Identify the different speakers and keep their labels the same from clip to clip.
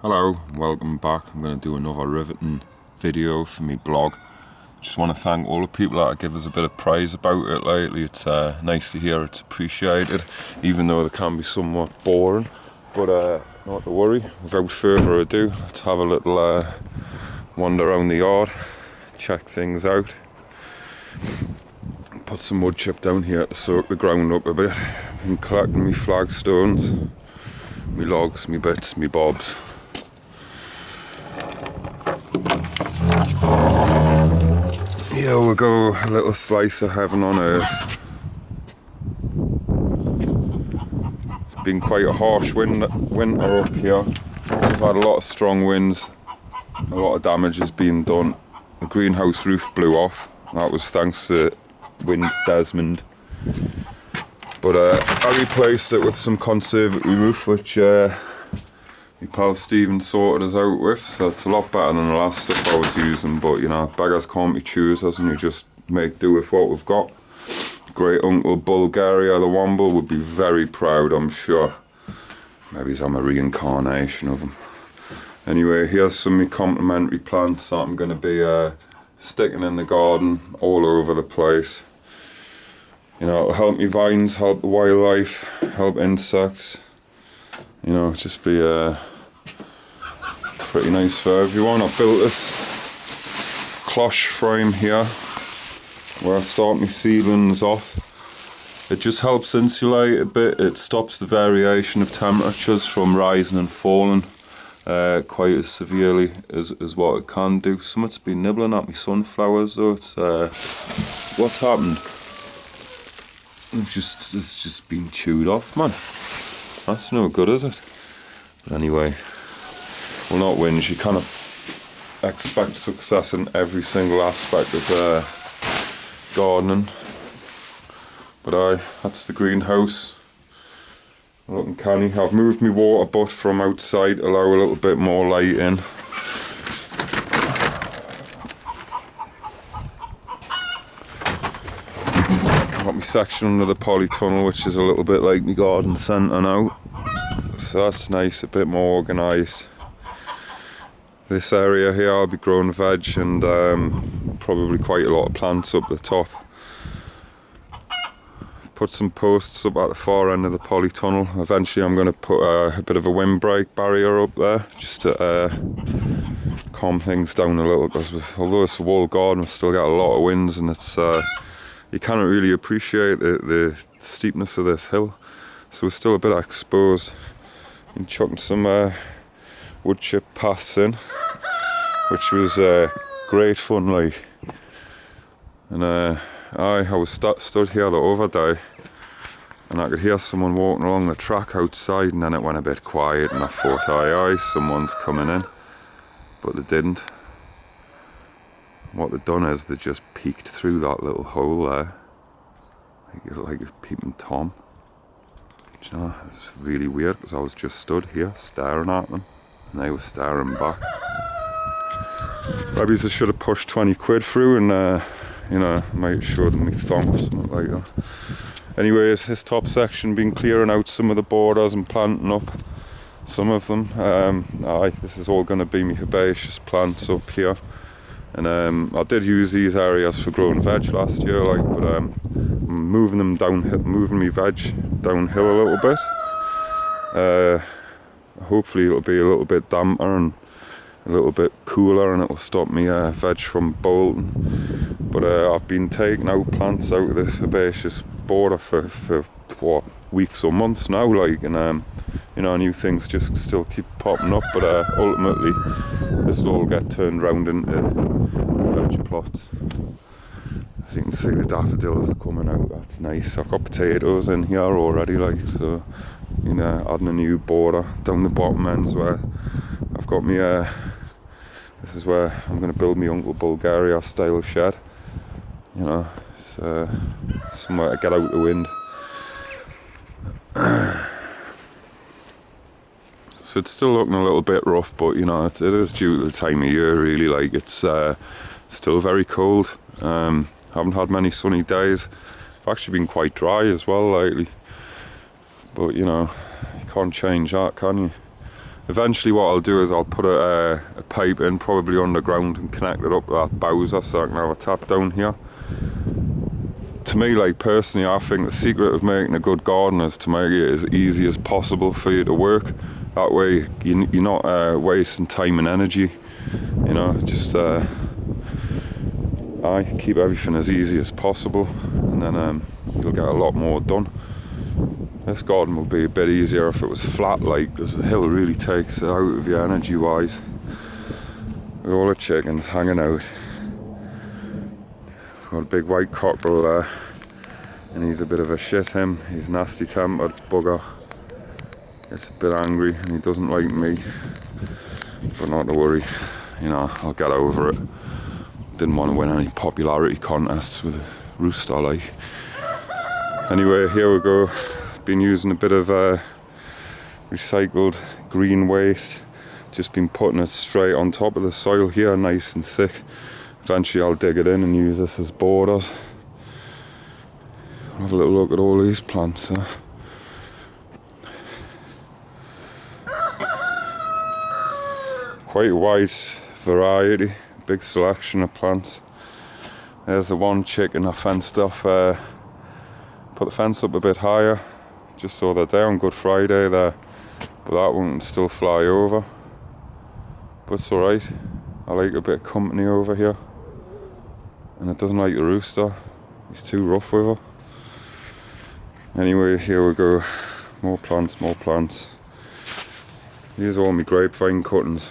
Speaker 1: Hello, welcome back. I'm going to do another riveting video for me blog. Just want to thank all the people that give us a bit of praise about it lately. It's nice to hear it's appreciated, even though they can be somewhat boring. But not to worry, without further ado, let's have a little wander around the yard, check things out. Put some wood chip down here to soak the ground up a bit. Been collecting me flagstones, me logs, me bits, me bobs. Here we go, a little slice of heaven on earth. It's been quite a harsh winter up here. We've had a lot of strong winds, a lot of damage has been done. The greenhouse roof blew off. That was thanks to Wind Desmond. But I replaced it with some conservatory roof, which my pal Stephen sorted us out with, so it's a lot better than the last stuff I was using. But you know, beggars can't be choosers, and you just make do with what we've got. Great Uncle Bulgaria the Womble would be very proud, I'm sure. Maybe I'm a reincarnation of him. Anyway, here's some of my complimentary plants that I'm going to be sticking in the garden all over the place. You know, it'll help me vines, help the wildlife, help insects. You know, just be pretty nice for everyone. I built this cloche frame here where I start my seedlings off. It just helps insulate a bit. It stops the variation of temperatures from rising and falling quite as severely as what it can do. Something's been nibbling at my sunflowers though. It's what's happened? It's just been chewed off, man. That's no good, is it? But anyway, well, not whinge. You kind of expect success in every single aspect of gardening. But that's the greenhouse. Looking canny. I've moved my water butt from outside to allow a little bit more light in. Got my section under the polytunnel, which is a little bit like my garden centre now. So that's nice, a bit more organised. This area here I'll be growing veg and probably quite a lot of plants up the top. Put some posts up at the far end of the polytunnel. Eventually I'm going to put a bit of a windbreak barrier up there just to calm things down a little, because although it's a walled garden, we've still got a lot of winds, and it's you cannot really appreciate the steepness of this hill, so we're still a bit exposed. Been chucking some wood chip paths in, which was great fun, like. And I was stood here the other day, and I could hear someone walking along the track outside, and then it went a bit quiet, and I thought, aye, someone's coming in, but they didn't. What they've done is they just peeked through that little hole there, like a peeping Tom. Do you know, it's really weird, because I was just stood here staring at them, and they were staring back. Maybe I should have pushed 20 quid through and you know, might show them my thong or something like that. Anyways, this top section been clearing out some of the borders and planting up some of them. This is all going to be my herbaceous plants up here. And I did use these areas for growing veg last year, like, but I'm moving them downhill, moving my veg downhill a little bit. Hopefully it'll be a little bit damper and a little bit cooler, and it'll stop me veg from bolting. But I've been taking out plants out of this herbaceous border for what, weeks or months now, like, and you know, new things just still keep popping up, but ultimately this will all get turned round into veg plots. As you can see, the daffodils are coming out. That's nice. I've got potatoes in here already, like, so, you know, adding a new border down the bottom ends where I've got me this is where I'm going to build my Uncle Bulgaria style shed. You know, it's somewhere to get out the wind. So it's still looking a little bit rough, but you know, it is due to the time of year, really. Like, it's still very cold. Haven't had many sunny days. It's actually been quite dry as well lately. But you know, you can't change that, can you? Eventually what I'll do is I'll put a pipe in, probably underground, and connect it up to that bowser so I can have a tap down here. To me, like personally, I think the secret of making a good garden is to make it as easy as possible for you to work. That way you're not wasting time and energy, you know, just keep everything as easy as possible, and then you'll get a lot more done. This garden would be a bit easier if it was flat, like, because the hill really takes it out of you energy wise. With all the chickens hanging out. Got a big white cockerel there, and he's a bit of a shit, him. He's nasty tempered bugger. Gets a bit angry and he doesn't like me. But not to worry, you know, I'll get over it. Didn't want to win any popularity contests with a rooster, like. Anyway, here we go. Been using a bit of recycled green waste. Just been putting it straight on top of the soil here, nice and thick. Eventually I'll dig it in and use this as borders. I'll have a little look at all these plants. Quite a wide variety, big selection of plants. There's the one chicken I fenced off. Put the fence up a bit higher, just so they're there on Good Friday there, but that one can still fly over. But it's alright, I like a bit of company over here. And it doesn't like the rooster, he's too rough with her. Anyway, here we go, more plants, more plants. These are all my grapevine cuttings.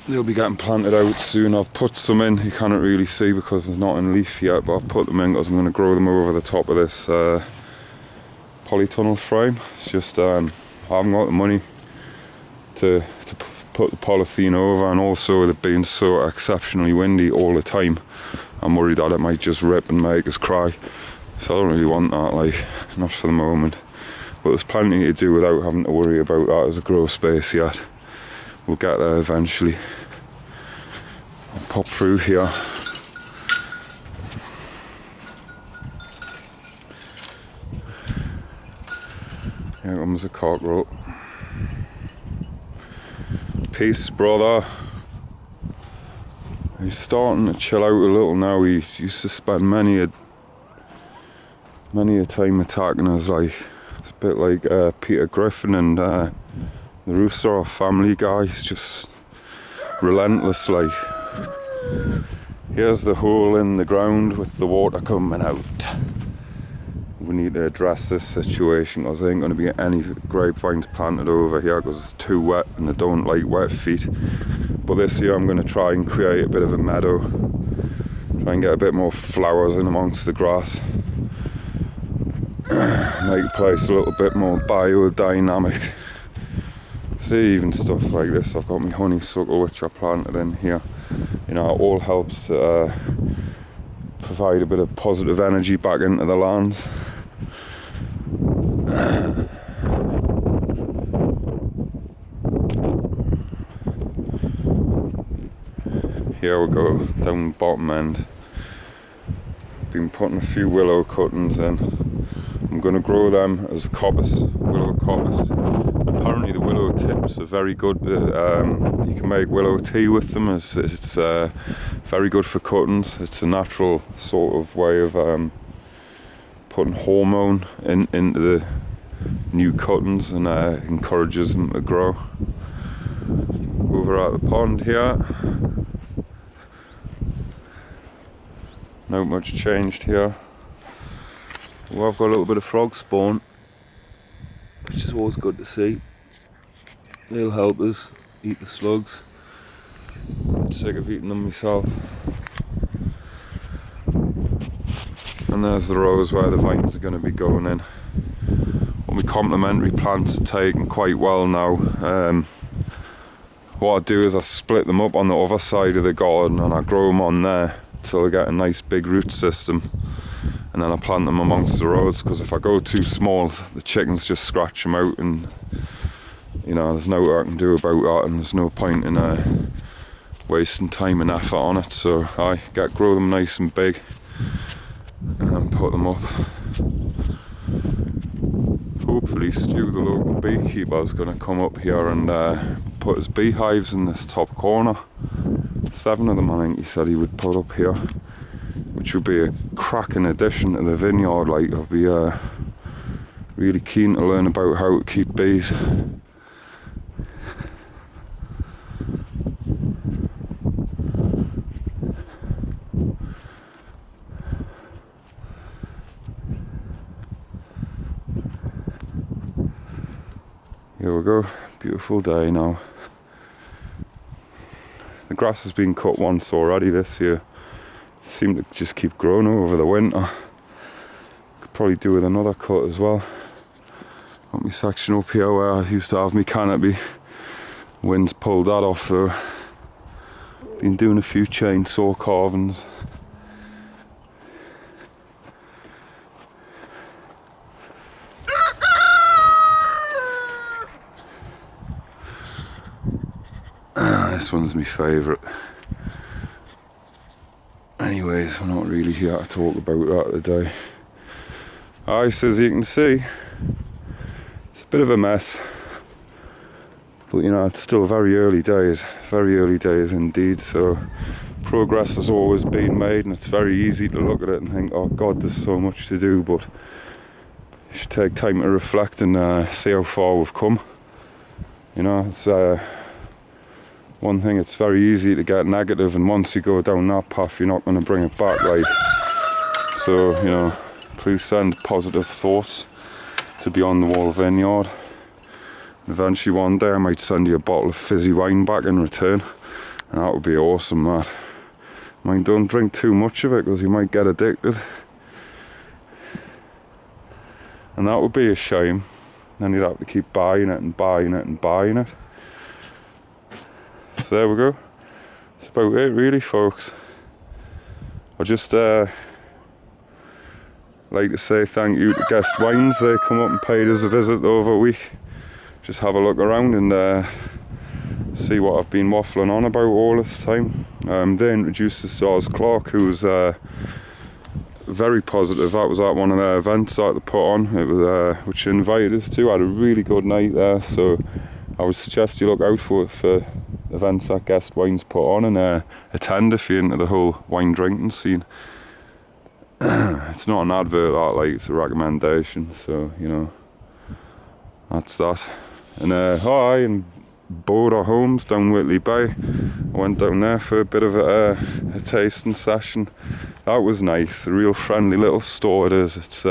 Speaker 1: They'll be getting planted out soon. I've put some in, you cannot really see because there's not in leaf yet, but I've put them in because I'm going to grow them over the top of this polytunnel frame. It's just I haven't got the money to put the polythene over, and also with it being so exceptionally windy all the time, I'm worried that it might just rip and make us cry. So I don't really want that, like, not for the moment. But there's plenty to do without having to worry about that as a grow space yet. We'll get there eventually. I'll pop through here. Here comes a cockerel. Peace, brother. He's starting to chill out a little now. He used to spend many a time attacking us, like. It's a bit like Peter Griffin and the rooster or Family Guy. He's just relentless, like. Here's the hole in the ground with the water coming out. We need to address this situation because there ain't going to be any grapevines planted over here because it's too wet and they don't like wet feet. But this year I'm going to try and create a bit of a meadow, try and get a bit more flowers in amongst the grass, make the place a little bit more biodynamic. See, even stuff like this, I've got my honeysuckle which I planted in here. You know, it all helps to provide a bit of positive energy back into the lands. Here we go, down the bottom end. Been putting a few willow cuttings in. I'm going to grow them as coppice, willow coppice. Apparently the willow tips are very good. You can make willow tea with them. It's very good for cuttings. It's a natural sort of way of putting hormone into the new cuttings and encourages them to grow. Over at the pond here. Not much changed here. Well, I've got a little bit of frog spawn, which is always good to see. They'll help us eat the slugs. I'm sick of eating them myself. And there's the rows where the vines are going to be going in. All my complementary plants are taking quite well now. What I do is I split them up on the other side of the garden and I grow them on there till I get a nice big root system. And then I plant them amongst the roads, because if I go too small, the chickens just scratch them out, and you know, there's no I can do about that, and there's no point in wasting time and effort on it. So I grow them nice and big and put them up. hopefully Stu, the local beekeeper, is going to come up here and put his beehives in this top corner. 7 of them, I think he said he would put up here, which would be a cracking addition to the vineyard. Like, I'll be really keen to learn about how to keep bees. Here we go, beautiful day now. The grass has been cut once already this year. It seemed to just keep growing over the winter. Could probably do with another cut as well. Got my section up here where I used to have my canopy. Wind's pulled that off though. Been doing a few chainsaw carvings. This one's my favourite. Anyways, we're not really here to talk about that today. Ice, as you can see, it's a bit of a mess. But you know, it's still very early days indeed. So progress has always been made, and it's very easy to look at it and think, oh God, there's so much to do, but you should take time to reflect and see how far we've come. You know, it's one thing, it's very easy to get negative, and once you go down that path, you're not going to bring it back. Like, so, you know, please send positive thoughts to Beyond the Wall Vineyard. Eventually one day I might send you a bottle of fizzy wine back in return, and that would be awesome, that. Mind, don't drink too much of it, because you might get addicted. And that would be a shame. Then you'd have to keep buying it and buying it and buying it. So there we go. That's about it really, folks. I just like to say thank you to Guest Wines. They come up and paid us a visit the other week. Just have a look around and see what I've been waffling on about all this time. They introduced us to Oz Clark, who was very positive. That was at one of their events that they put on, it was, which they invited us to. I had a really good night there, so I would suggest you look out for events that Guest Wines put on, and attend if you're into the whole wine drinking scene. It's not an advert, that, like, it's a recommendation, so, you know, that's that. And in Border Homes down Whitley Bay, I went down there for a bit of a tasting session. That was nice, a real friendly little store it is. It's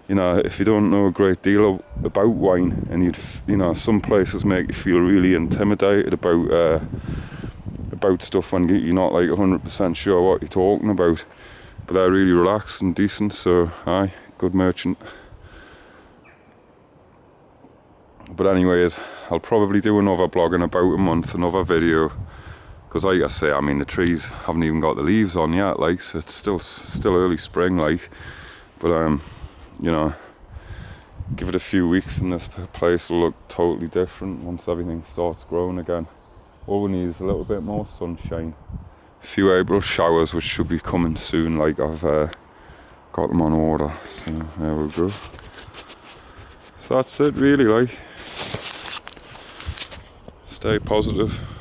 Speaker 1: you know, if you don't know a great deal about wine, and you know, some places make you feel really intimidated about stuff when you're not like 100% sure what you're talking about, but they're really relaxed and decent. So aye, good merchant. But anyways, I'll probably do another blog in about a month, another video, because like I say, I mean, the trees haven't even got the leaves on yet, like, so it's still early spring, like, but you know, give it a few weeks and this place will look totally different once everything starts growing again. All we need is a little bit more sunshine, a few April showers, which should be coming soon. Like, I've got them on order, so there we go. So that's it really, like, stay positive.